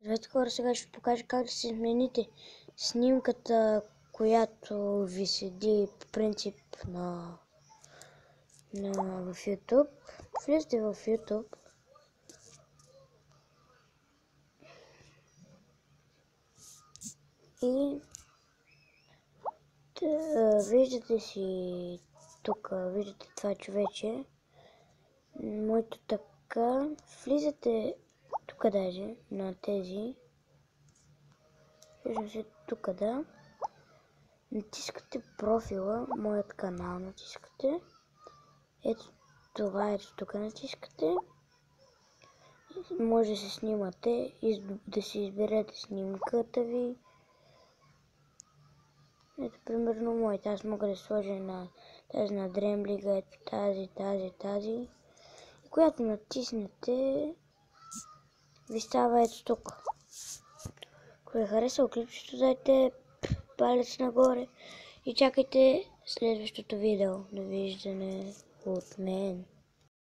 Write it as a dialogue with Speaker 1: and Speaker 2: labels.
Speaker 1: Здравейте хора, сега ще ви покажа как да си смените снимката, която ви седи по принцип в YouTube. Влизате в YouTube и виждате си тук, виждате това човече, моето така, влизате тук даже на тези, виждам се тук, да. Натискате профила, моят канал натискате. Ето това, ето тук натискате. Може да се снимате, да си изберете снимката ви. Ето примерно моите, аз мога да сложа на тази на Дремлига, ето тази. И която натиснете, ви става ето тук. Ако ви хареса клипчето, дайте палец нагоре и чакайте следващото видео. Довиждане от мен.